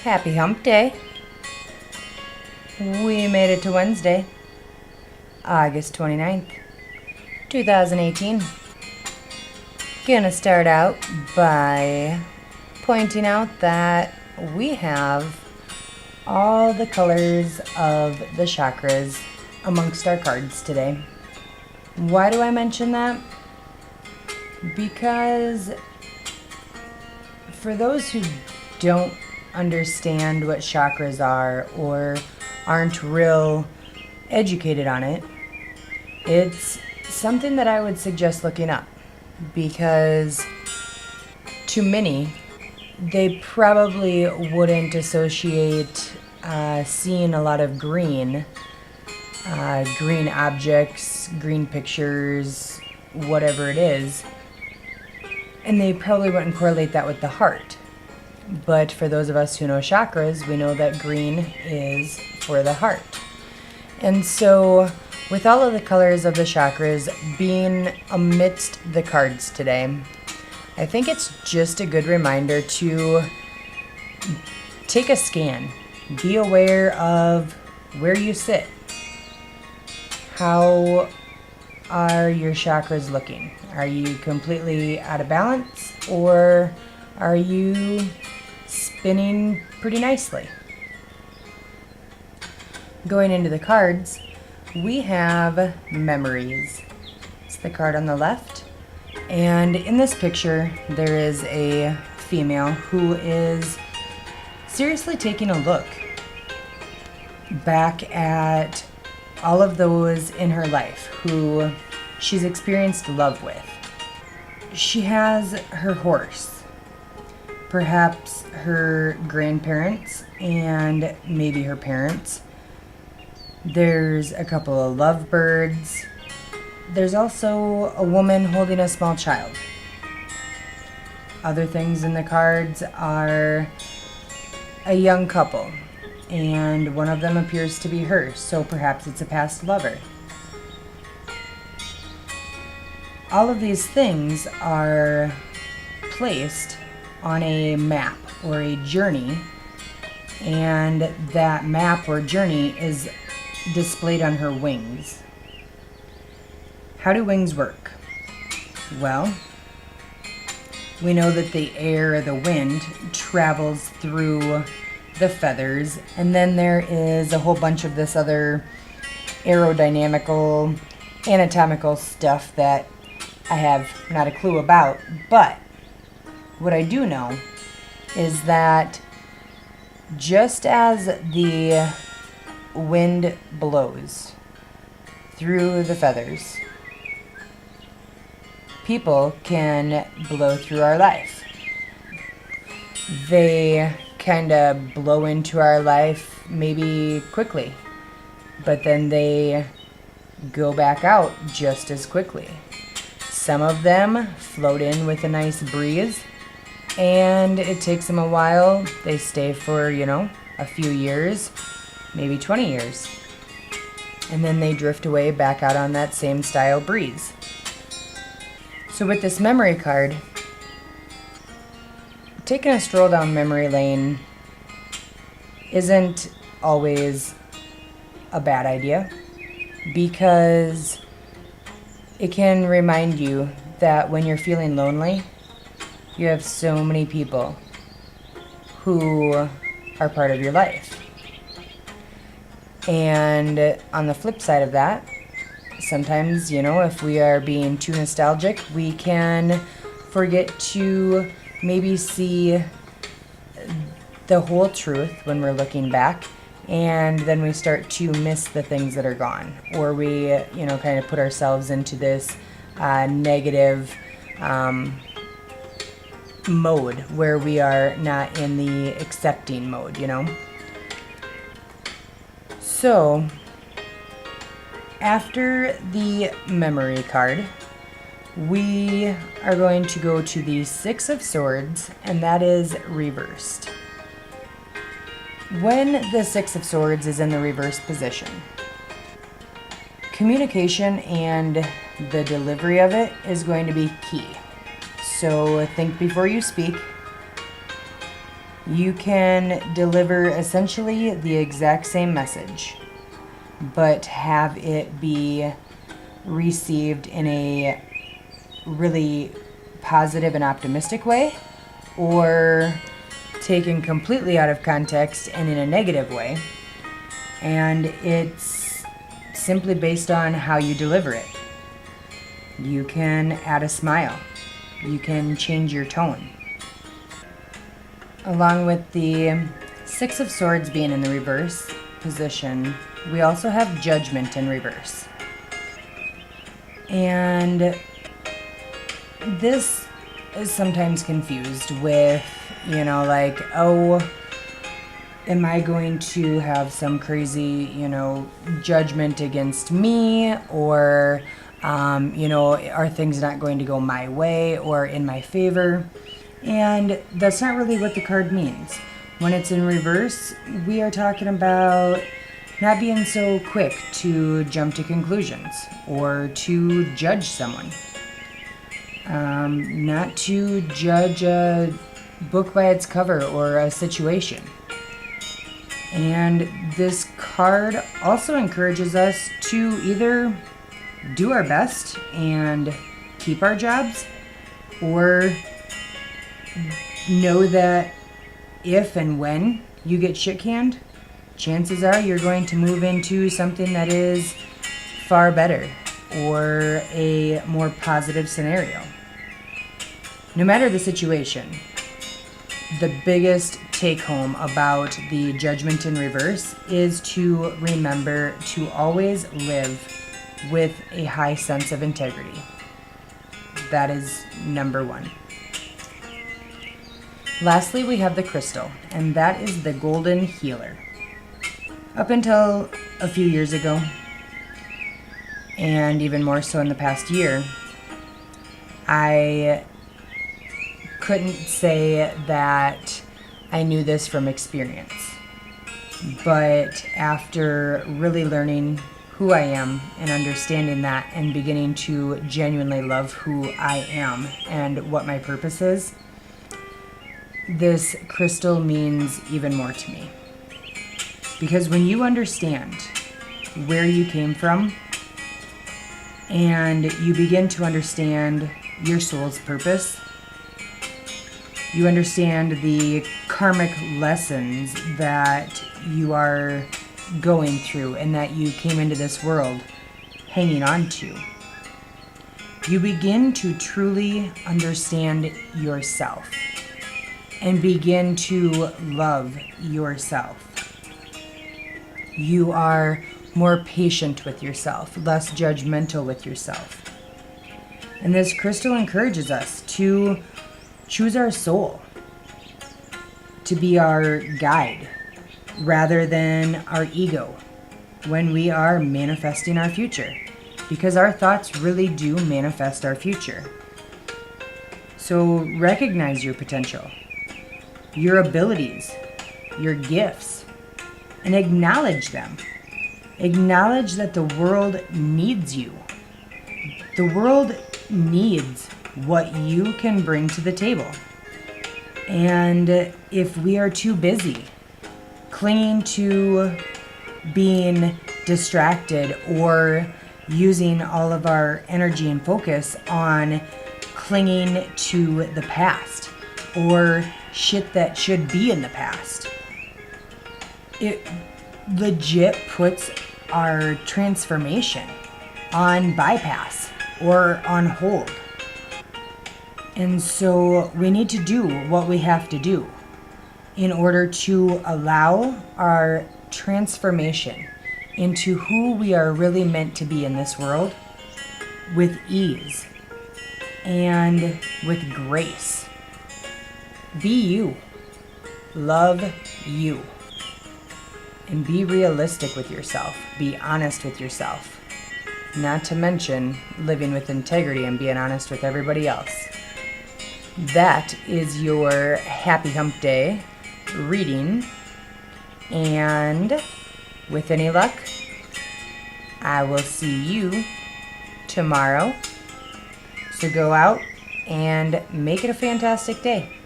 Happy hump day. We made it to Wednesday, August 29th, 2018. Gonna start out by pointing out that we have all the colors of the chakras amongst our cards today. Why do I mention that? Because for those who don't understand what chakras are or aren't real educated on it, it's something that I would suggest looking up, because to many, they probably wouldn't associate seeing a lot of green objects, green pictures, whatever it is, and they probably wouldn't correlate that with the heart. But for those of us who know chakras, we know that green is for the heart. And so, with all of the colors of the chakras being amidst the cards today, I think it's just a good reminder to take a scan. Be aware of where you sit. How are your chakras looking? Are you completely out of balance, or are you spinning pretty nicely? Going into the cards, we have memories. It's the card on the left. And in this picture, there is a female who is seriously taking a look back at all of those in her life who she's experienced love with. She has her horse, perhaps her grandparents, and maybe her parents. There's a couple of lovebirds. There's also a woman holding a small child. Other things in the cards are a young couple, and one of them appears to be her, so perhaps it's a past lover. All of these things are placed on a map or a journey, and that map or journey is displayed on her wings. How do wings work? Well, we know that the air or the wind travels through the feathers, and then there is a whole bunch of this other aerodynamical, anatomical stuff that I have not a clue about. But what I do know is that just as the wind blows through the feathers, people can blow through our life. They kind of blow into our life maybe quickly, but then they go back out just as quickly. Some of them float in with a nice breeze, and it takes them a while. They stay for, a few years, maybe 20 years. And then they drift away back out on that same style breeze. So with this memory card, taking a stroll down memory lane isn't always a bad idea, because it can remind you that when you're feeling lonely, you have so many people who are part of your life. And on the flip side of that, sometimes, if we are being too nostalgic, we can forget to maybe see the whole truth when we're looking back, and then we start to miss the things that are gone, or we, kind of put ourselves into this negative mode where we are not in the accepting mode, So, after the memory card, we are going to go to the Six of Swords, and that is reversed. When the Six of Swords is in the reverse position, communication and the delivery of it is going to be key. So think before you speak. You can deliver essentially the exact same message, but have it be received in a really positive and optimistic way, or taken completely out of context and in a negative way. And it's simply based on how you deliver it. You can add a smile. You can change your tone. Along with the Six of Swords being in the reverse position, we also have Judgment in reverse. And this is sometimes confused with, like, oh, am I going to have some crazy, judgment against me? Or, are things not going to go my way or in my favor? And that's not really what the card means. When it's in reverse, we are talking about not being so quick to jump to conclusions or to judge someone. Not to judge a book by its cover or a situation. And this card also encourages us to either do our best and keep our jobs, or know that if and when you get shit canned, chances are you're going to move into something that is far better or a more positive scenario. No matter the situation, the biggest take home about the Judgment in reverse is to remember to always live with a high sense of integrity. That is number one. Lastly, we have the crystal, and that is the Golden Healer. Up until a few years ago, and even more so in the past year, I couldn't say that I knew this from experience. But after really learning who I am and understanding that and beginning to genuinely love who I am and what my purpose is, this crystal means even more to me. Because when you understand where you came from and you begin to understand your soul's purpose, you understand the karmic lessons that you are going through and that you came into this world hanging on to. You begin to truly understand yourself and begin to love yourself. You are more patient with yourself, less judgmental with yourself. And this crystal encourages us to choose our soul to be our guide rather than our ego when we are manifesting our future, because our thoughts really do manifest our future. So recognize your potential, your abilities, your gifts, and acknowledge them. Acknowledge that the world needs you. The world needs what you can bring to the table. And if we are too busy clinging to being distracted or using all of our energy and focus on clinging to the past or shit that should be in the past, it legit puts our transformation on bypass or on hold. And so we need to do what we have to do in order to allow our transformation into who we are really meant to be in this world with ease and with grace. Be you. Love you. And be realistic with yourself. Be honest with yourself. Not to mention living with integrity and being honest with everybody else. That is your Happy Hump Day reading. And with any luck, I will see you tomorrow. So go out and make it a fantastic day.